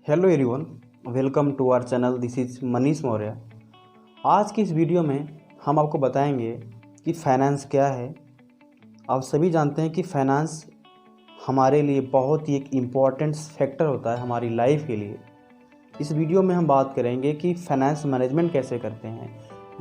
Hello everyone, welcome to our channel. This is Manish Maurya. आज की इस वीडियो में हम आपको बताएंगे कि फाइनेंस क्या है। आप सभी जानते हैं कि फाइनेंस हमारे लिए बहुत ही एक इम्पॉर्टेंट फैक्टर होता है हमारी लाइफ के लिए। इस वीडियो में हम बात करेंगे कि फाइनेंस मैनेजमेंट कैसे करते हैं,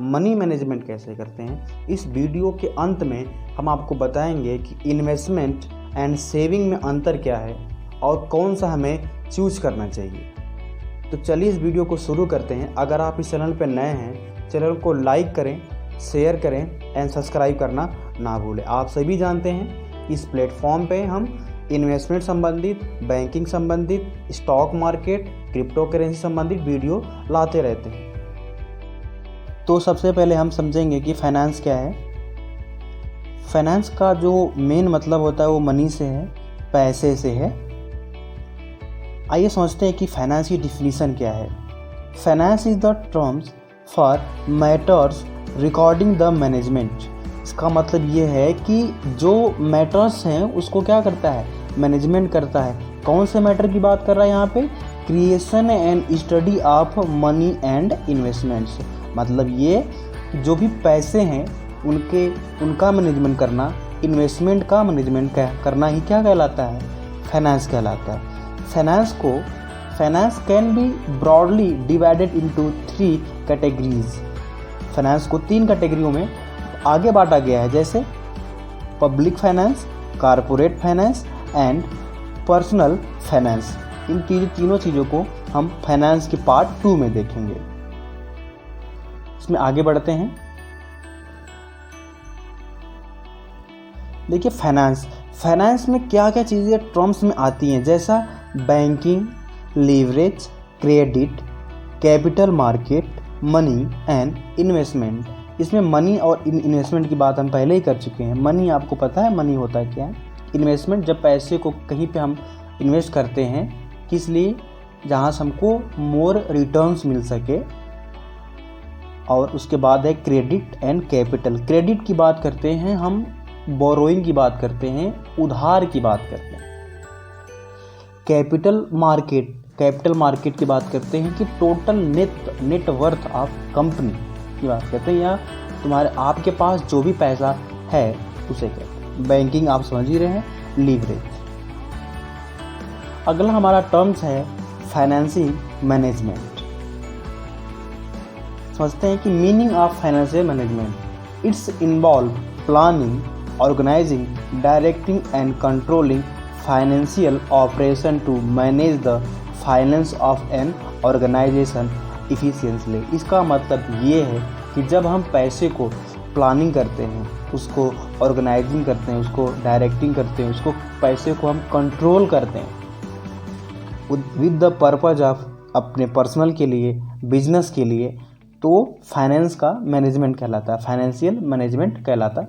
मनी मैनेजमेंट कैसे करते हैं। इस वीडियो के अंत में हम आपको बताएंगे कि इन्वेस्टमेंट एंड सेविंग में अंतर क्या है और कौन सा हमें चूज करना चाहिए। तो चलिए इस वीडियो को शुरू करते हैं। अगर आप इस चैनल पर नए हैं, चैनल को लाइक करें, शेयर करें एंड सब्सक्राइब करना ना भूलें। आप सभी जानते हैं इस प्लेटफॉर्म पे हम इन्वेस्टमेंट संबंधित, बैंकिंग संबंधित, स्टॉक मार्केट, क्रिप्टो करेंसी संबंधित वीडियो लाते रहते हैं। तो सबसे पहले हम समझेंगे कि फाइनेंस क्या है। फाइनेंस का जो मेन मतलब होता है वो मनी से है, पैसे से है। आइए समझते हैं कि फाइनेंस की डिफिनीशन क्या है। Finance is the terms for matters recording the management. इसका मतलब ये है कि जो मैटर्स हैं उसको क्या करता है, मैनेजमेंट करता है। कौन से मैटर की बात कर रहा है यहाँ पे, creation and study of money and investments. मतलब ये जो भी पैसे हैं उनका मैनेजमेंट करना, इन्वेस्टमेंट का मैनेजमेंट करना ही क्या कहलाता है, फाइनेंस कहलाता है। Finance can be broadly divided into 3 categories. Finance को 3 कैटेगरियों में आगे बांटा गया है, जैसे public finance, corporate finance and personal finance. इन तीनों चीज़ों को हम फाइनेंस के पार्ट 2 में देखेंगे। इसमें आगे बढ़ते हैं। देखिए फाइनेंस में क्या क्या चीज़ें टर्म्स में आती हैं, जैसा banking, leverage, credit, capital market, money and investment. इसमें मनी और इन्वेस्टमेंट की बात हम पहले ही कर चुके हैं। मनी आपको पता है मनी होता है क्या है। इन्वेस्टमेंट जब पैसे को कहीं पे हम इन्वेस्ट करते हैं, किस लिए, जहाँ से हमको मोर रिटर्न्स मिल सके। और उसके बाद है क्रेडिट एंड कैपिटल। क्रेडिट की बात करते हैं हम, बोरोइंग की बात करते हैं, उधार की बात करते हैं। कैपिटल मार्केट की बात करते हैं कि total net worth of company की बात करते हैं, या तुम्हारे आपके पास जो भी पैसा है उसे कहते हैं। बैंकिंग आप समझ ही रहे हैं, लीवरेज। अगला हमारा टर्म्स है फाइनेंशियल मैनेजमेंट। समझते हैं कि meaning of financial management, it's involve planning, organising, directing and controlling financial operation to manage the finance of an organisation efficiently. इसका मतलब ये है कि जब हम पैसे को प्लानिंग करते हैं, उसको ऑर्गेनाइजिंग करते हैं, उसको डायरेक्टिंग करते हैं, उसको पैसे को हम कंट्रोल करते हैं विद द पर्पज ऑफ अपने पर्सनल के लिए, बिजनेस के लिए, तो फाइनेंस का मैनेजमेंट कहलाता है, फाइनेंशियल मैनेजमेंट कहलाता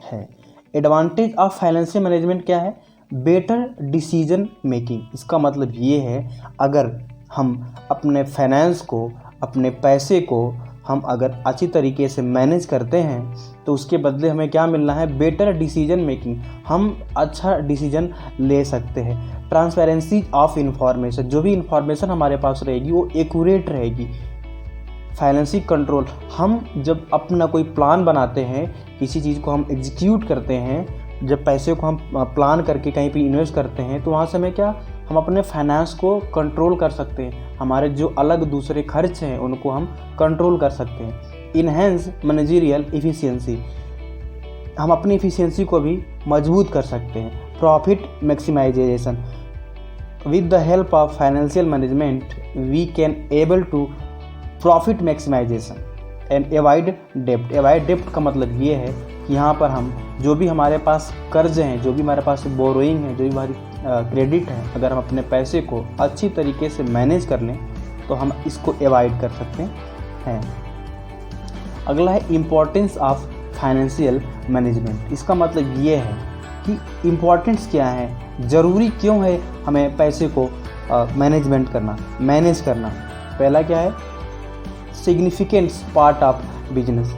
है। एडवांटेज ऑफ फाइनेंशियल मैनेजमेंट क्या है, बेटर डिसीजन मेकिंग। इसका मतलब ये है अगर हम अपने फाइनेंस को, अपने पैसे को हम अगर अच्छी तरीके से मैनेज करते हैं तो उसके बदले हमें क्या मिलना है, बेटर डिसीजन मेकिंग। हम अच्छा डिसीजन ले सकते हैं। ट्रांसपेरेंसी ऑफ इंफॉर्मेशन, जो भी इंफॉर्मेशन हमारे पास रहेगी वो एक्यूरेट रहेगी। फाइनेंशियल कंट्रोल, हम जब अपना कोई प्लान बनाते हैं, किसी चीज़ को हम एग्जीक्यूट करते हैं, जब पैसे को हम प्लान करके कहीं पे इन्वेस्ट करते हैं, तो वहाँ से हमें क्या, हम अपने फाइनेंस को कंट्रोल कर सकते हैं। हमारे जो अलग दूसरे खर्च हैं उनको हम कंट्रोल कर सकते हैं। इनहेंस मैनेजरियल एफिशिएंसी, हम अपनी एफिशिएंसी को भी मजबूत कर सकते हैं। Profit maximisation, with the help of financial management we can able to profit maximisation and avoid dept. Avoid डेप्ट का मतलब ये है कि यहाँ पर हम जो भी हमारे पास कर्ज हैं, जो भी हमारे पास बोरोइंग है, जो भी हमारी क्रेडिट है, अगर हम अपने पैसे को अच्छी तरीके से मैनेज कर लें तो हम इसको एवॉइड कर सकते हैं। अगला है इम्पोर्टेंस ऑफ फाइनेंशियल मैनेजमेंट। इसका मतलब ये है कि इम्पोर्टेंस क्या है, ज़रूरी क्यों है हमें पैसे को मैनेज करना। पहला क्या है, सिग्निफिकेंट पार्ट ऑफ बिजनेस।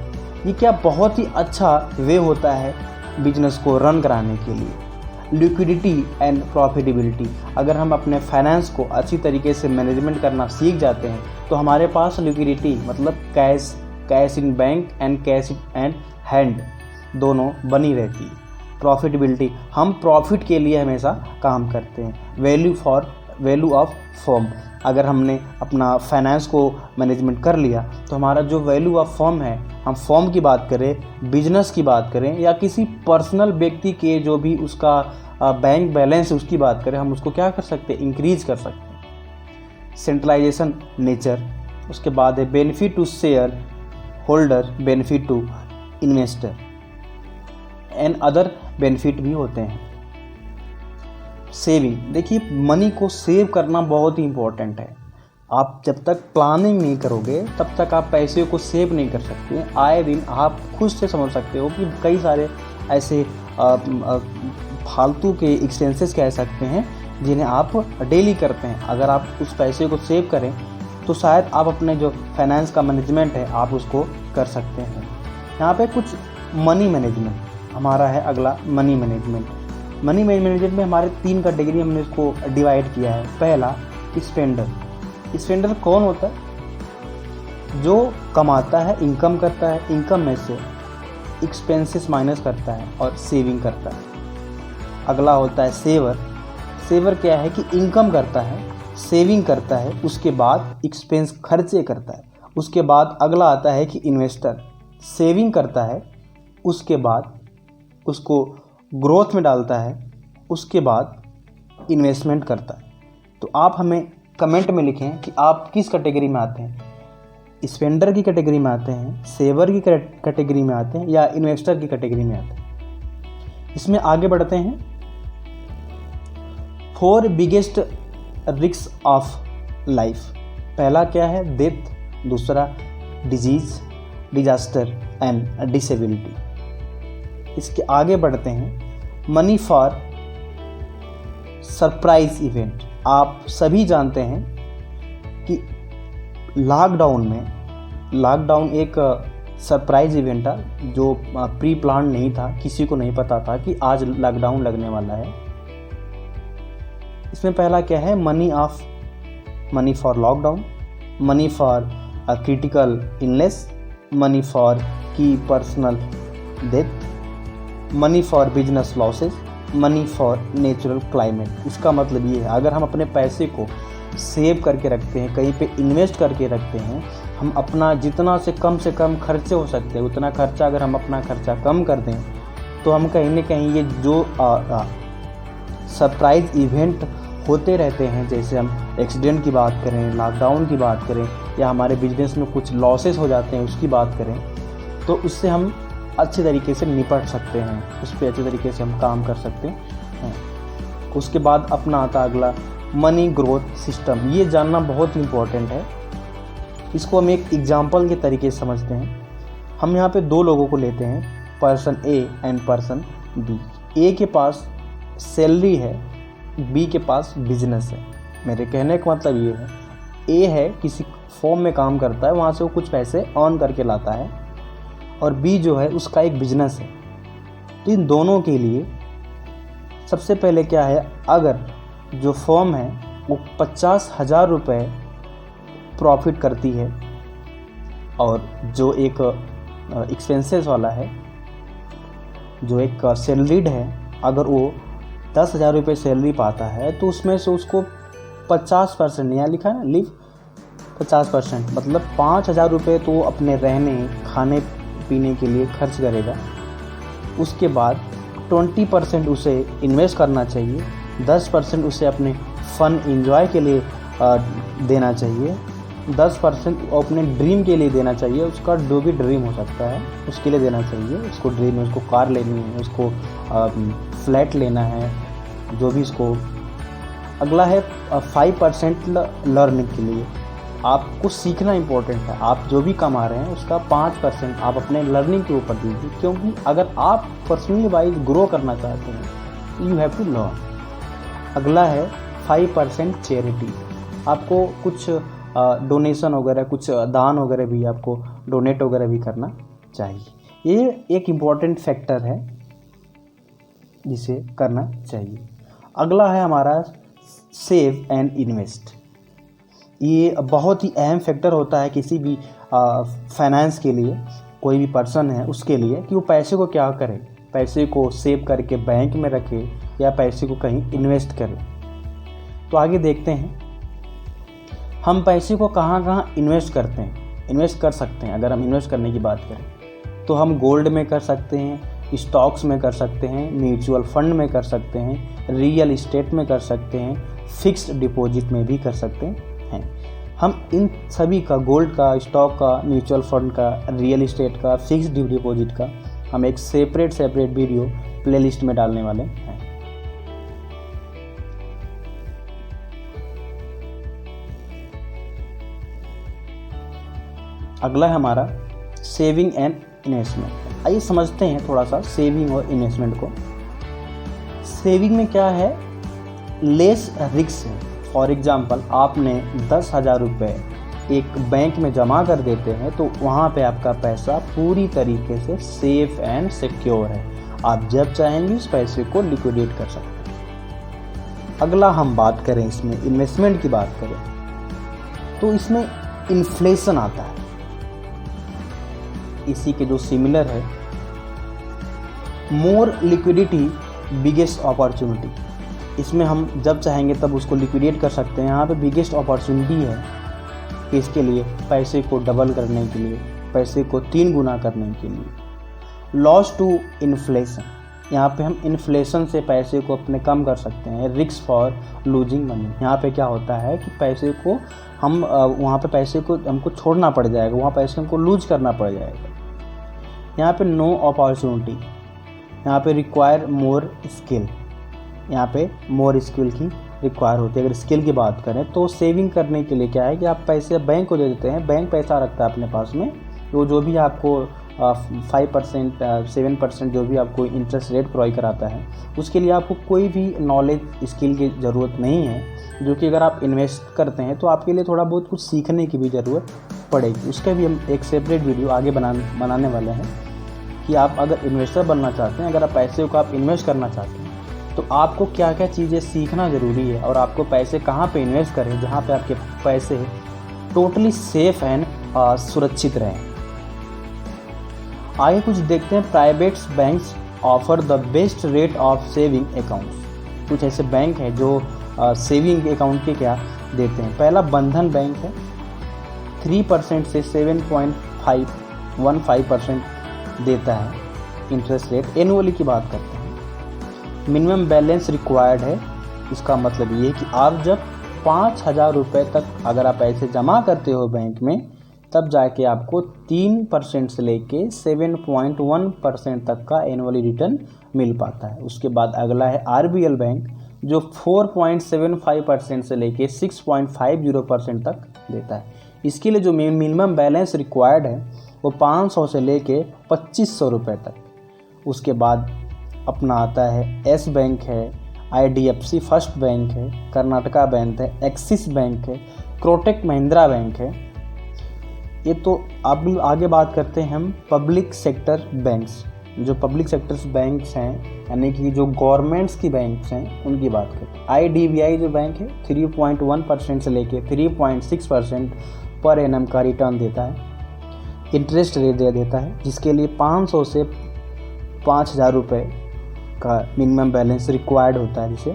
ये क्या बहुत ही अच्छा वे होता है बिजनेस को रन कराने के लिए। Liquidity and profitability. अगर हम अपने फाइनेंस को अच्छी तरीके से मैनेजमेंट करना सीख जाते हैं तो हमारे पास लिक्विडिटी मतलब cash in bank and cash and hand दोनों बनी रहती है। प्रॉफिटेबिलिटी, हम प्रॉफिट के लिए हमेशा काम करते हैं। वैल्यू ऑफ फर्म, अगर हमने अपना फाइनेंस को मैनेजमेंट कर लिया तो हमारा जो वैल्यू ऑफ फर्म है, हम फर्म की बात करें, बिजनेस की बात करें या किसी पर्सनल व्यक्ति के जो भी उसका बैंक बैलेंस है उसकी बात करें, हम उसको क्या कर सकते हैं, इंक्रीज कर सकते हैं। सेंट्रलाइजेशन नेचर, उसके बाद है benefit to share holder, benefit to investor and other benefit भी होते हैं। सेविंग, देखिए मनी को सेव करना बहुत ही इम्पोर्टेंट है। आप जब तक प्लानिंग नहीं करोगे तब तक आप पैसे को सेव नहीं कर सकते। आए दिन आप खुद से समझ सकते हो कि कई सारे ऐसे फालतू के एक्सपेंसेस कह सकते हैं जिन्हें आप डेली करते हैं। अगर आप उस पैसे को सेव करें तो शायद आप अपने जो फाइनेंस का मैनेजमेंट है आप उसको कर सकते हैं। यहाँ पे कुछ मनी मैनेजमेंट हमारा है। अगला मनी मैनेजमेंट। मनी मैनेजमेंट में हमारे 3 कैटेगरी हमने इसको डिवाइड किया है। पहला स्पेंडर कौन होता है, जो कमाता है, इनकम करता है, इनकम में से एक्सपेंसेस माइनस करता है और सेविंग करता है। अगला होता है सेवर क्या है कि इनकम करता है, सेविंग करता है, उसके बाद एक्सपेंस खर्चे करता है। उसके बाद अगला आता है कि इन्वेस्टर सेविंग करता है, उसके बाद उसको ग्रोथ में डालता है, उसके बाद इन्वेस्टमेंट करता है। तो आप हमें कमेंट में लिखें कि आप किस कैटेगरी में आते हैं, स्पेंडर की कैटेगरी में आते हैं, सेवर की कैटेगरी में आते हैं या इन्वेस्टर की कैटेगरी में आते हैं। इसमें आगे बढ़ते हैं। 4 बिगेस्ट रिस्क ऑफ लाइफ। पहला क्या है, डेथ। दूसरा डिजीज, डिजास्टर एंड डिसेबिलिटी। इसके आगे बढ़ते हैं। Money for surprise event. आप सभी जानते हैं कि लॉकडाउन एक सरप्राइज इवेंट था जो प्री प्लान नहीं था, किसी को नहीं पता था कि आज लॉकडाउन लगने वाला है। इसमें पहला क्या है, money for lockdown, money for critical illness, money for की personal death, money for business losses, money for natural climate. इसका मतलब ये है, अगर हम अपने पैसे को सेव करके रखते हैं, कहीं पे इन्वेस्ट करके रखते हैं, हम अपना जितना से कम खर्चे हो सकते हैं उतना खर्चा, अगर हम अपना खर्चा कम कर दें तो हम कहीं ना कहीं ये जो सरप्राइज इवेंट होते रहते हैं, जैसे हम एक्सीडेंट की बात करें, लॉकडाउन की बात करें या हमारे बिजनेस में कुछ लॉसेस हो जाते हैं उसकी बात करें, तो उससे हम अच्छे तरीके से निपट सकते हैं, उस पर अच्छे तरीके से हम काम कर सकते हैं। उसके बाद अपना आता अगला मनी ग्रोथ सिस्टम। ये जानना बहुत इम्पोर्टेंट है। इसको हम एक एग्जाम्पल के तरीके से समझते हैं। हम यहाँ पे 2 लोगों को लेते हैं, person A and person B. A के पास सैलरी है, बी के पास बिजनेस है। मेरे कहने का मतलब ये है, ए है किसी फॉर्म में काम करता है, वहाँ से वो कुछ पैसे अर्न करके लाता है, और बी जो है उसका एक बिजनेस है। तो इन दोनों के लिए सबसे पहले क्या है, अगर जो फर्म है वो 50,000 रुपये प्रॉफिट करती है और जो एक एक्सपेंसेस वाला है, जो एक सैलरीड है, अगर वो 10,000 रुपये सैलरी पाता है तो उसमें से उसको 50%, यहाँ लिखा है ना, लिव 50%, मतलब 5,000 रुपये तो वो अपने रहने खाने पीने के लिए खर्च करेगा। उसके बाद 20% उसे इन्वेस्ट करना चाहिए, 10% उसे अपने फन एंजॉय के लिए देना चाहिए, 10% अपने ड्रीम के लिए देना चाहिए। उसका जो भी ड्रीम हो सकता है उसके लिए देना चाहिए। उसको ड्रीम है, उसको कार लेनी है, उसको फ्लैट लेना है, जो भी उसको। अगला है 5% लर्निंग के लिए। आपको सीखना इम्पोर्टेंट है। आप जो भी कमा रहे हैं उसका 5% आप अपने लर्निंग के ऊपर दीजिए, क्योंकि अगर आप पर्सनली वाइज ग्रो करना चाहते हैं यू हैव टू लर्न। अगला है 5% चैरिटी। आपको कुछ डोनेशन वगैरह, कुछ दान वगैरह भी आपको डोनेट वगैरह भी करना चाहिए। ये एक इम्पॉर्टेंट फैक्टर है। जिसे करना चाहिए। अगला है हमारा सेव एंड इन्वेस्ट। ये बहुत ही अहम फैक्टर होता है किसी भी फाइनेंस के लिए, कोई भी पर्सन है उसके लिए, कि वो पैसे को क्या करे, पैसे को सेव करके बैंक में रखे या पैसे को कहीं इन्वेस्ट करे। तो आगे देखते हैं हम पैसे को कहाँ कहाँ इन्वेस्ट करते हैं, इन्वेस्ट कर सकते हैं। अगर हम इन्वेस्ट करने की बात करें तो हम गोल्ड में कर सकते हैं, स्टॉक्स में कर सकते हैं, म्यूचुअल फंड में कर सकते हैं, रियल इस्टेट में कर सकते हैं, फिक्स्ड डिपॉजिट में भी कर सकते हैं। हम इन सभी का, गोल्ड का, स्टॉक का, म्यूचुअल फंड का, रियल इस्टेट का, फिक्स्ड डिपॉजिट का हम एक सेपरेट वीडियो प्लेलिस्ट में डालने वाले हैं। अगला है हमारा सेविंग एंड इन्वेस्टमेंट। आइए समझते हैं थोड़ा सा सेविंग और इन्वेस्टमेंट को। सेविंग में क्या है, लेस रिस्क है। फॉर एग्जाम्पल आपने 10,000 रुपये एक बैंक में जमा कर देते हैं तो वहाँ पे आपका पैसा पूरी तरीके से सेफ एंड सिक्योर है। आप जब चाहेंगे उस पैसे को लिक्विडेट कर सकते हैं। अगला हम बात करें, इसमें इन्वेस्टमेंट की बात करें तो इसमें इन्फ्लेशन आता है, इसी के जो सिमिलर है, मोर लिक्विडिटी बिगेस्ट अपॉर्चुनिटी। इसमें हम जब चाहेंगे तब उसको लिक्विडेट कर सकते हैं। यहाँ पे बिगेस्ट अपॉर्चुनिटी है कि इसके लिए पैसे को डबल करने के लिए, पैसे को 3 गुना करने के लिए। लॉस टू इन्फ्लेशन, यहाँ पे हम इन्फ्लेशन से पैसे को अपने कम कर सकते हैं। रिस्क फॉर लूजिंग मनी, यहाँ पे क्या होता है कि पैसे को हम वहाँ पे पैसे को हमको छोड़ना पड़ जाएगा, वहाँ पैसे हमको लूज करना पड़ जाएगा। यहाँ पे नो अपॉर्चुनिटी, यहाँ पे रिक्वायर मोर स्किल, यहाँ पे मोर स्किल की रिक्वायर होती है। अगर स्किल की बात करें तो सेविंग करने के लिए क्या है कि आप पैसे बैंक को दे देते हैं, बैंक पैसा रखता है अपने पास में, तो जो भी आपको 5% 7% जो भी आपको इंटरेस्ट रेट प्रोवाइड कराता है, उसके लिए आपको कोई भी नॉलेज स्किल की ज़रूरत नहीं है, जो कि अगर आप इन्वेस्ट करते हैं तो आपके लिए थोड़ा बहुत कुछ सीखने की भी ज़रूरत पड़ेगी। उसका भी हम एक सेपरेट वीडियो आगे बनाने वाले हैं कि आप अगर इन्वेस्टर बनना चाहते हैं, अगर आप पैसे को आप इन्वेस्ट करना चाहते हैं तो आपको क्या क्या चीज़ें सीखना ज़रूरी है और आपको पैसे कहाँ पे इन्वेस्ट करें जहाँ पे आपके पैसे टोटली सेफ एंड सुरक्षित रहें। आगे कुछ देखते हैं, private banks offer the best rate of saving accounts. कुछ ऐसे बैंक हैं जो सेविंग अकाउंट के क्या देते हैं। पहला बंधन बैंक है, 3% से 7.15% देता है इंटरेस्ट रेट। एनुअली की बात करते हैं। मिनिमम बैलेंस रिक्वायर्ड है, इसका मतलब ये कि आप जब 5,000 रुपये तक अगर आप पैसे जमा करते हो बैंक में, तब जाके आपको 3% से लेके 7.1% तक का एनुअली रिटर्न मिल पाता है। उसके बाद अगला है RBL बैंक, जो 4.75% से लेके 6.50% तक देता है। इसके लिए जो मिनिमम बैलेंस रिक्वायर्ड है वो 500 से लेके 2,500 रुपये तक। उसके बाद अपना आता है S बैंक है, IDFC फर्स्ट बैंक है, कर्नाटका बैंक है, एक्सिस बैंक है, कोटक महिंद्रा बैंक है। ये तो अब आगे बात करते हैं हम पब्लिक सेक्टर बैंक्स। जो पब्लिक सेक्टर्स बैंक्स हैं यानी कि जो गवर्नमेंट्स की बैंक्स हैं उनकी बात करते हैं। IDBI जो बैंक है 3.1% से लेके 3.6% पर एनम का रिटर्न देता है, इंटरेस्ट रेट देता है, जिसके लिए 500 से 5,000 रुपये का मिनिमम बैलेंस रिक्वायर्ड होता है। जिसे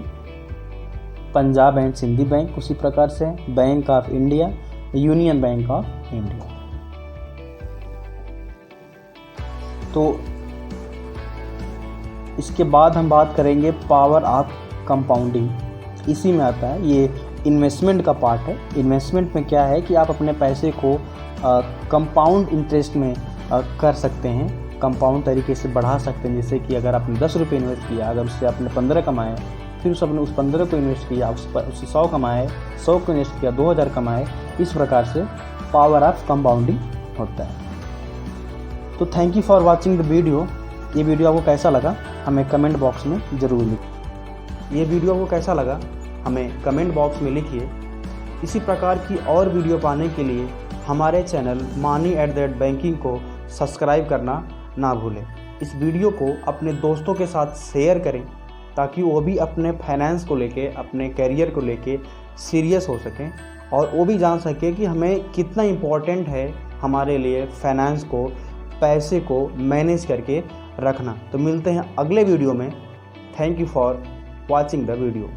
पंजाब एंड सिंधी बैंक उसी प्रकार से है, bank of India, union bank of India. तो इसके बाद हम बात करेंगे पावर ऑफ कंपाउंडिंग। इसी में आता है, ये इन्वेस्टमेंट का पार्ट है। इन्वेस्टमेंट में क्या है कि आप अपने पैसे को कंपाउंड इंटरेस्ट में कर सकते हैं, कंपाउंड तरीके से बढ़ा सकते हैं। जैसे कि अगर आपने 10 रुपये इन्वेस्ट किया, अगर उससे आपने 15 कमाए, फिर उस 15 को इन्वेस्ट किया, उससे 100 कमाए, 100 को इन्वेस्ट किया, 2,000 कमाए। इस प्रकार से पावर ऑफ कंपाउंडिंग होता है। तो thank you for watching the video. ये वीडियो आपको कैसा लगा हमें कमेंट बॉक्स में ज़रूर लिखिए। ये वीडियो आपको कैसा लगा हमें कमेंट बॉक्स में लिखिए। इसी प्रकार की और वीडियो पाने के लिए हमारे चैनल मनी@बैंकिंग को सब्सक्राइब करना ना भूलें। इस वीडियो को अपने दोस्तों के साथ शेयर करें ताकि वो भी अपने फाइनेंस को लेके, अपने करियर को लेके सीरियस हो सकें और वो भी जान सकें कि हमें कितना इम्पोर्टेंट है हमारे लिए फाइनेंस को, पैसे को मैनेज करके रखना। तो मिलते हैं अगले वीडियो में। Thank you for watching the video.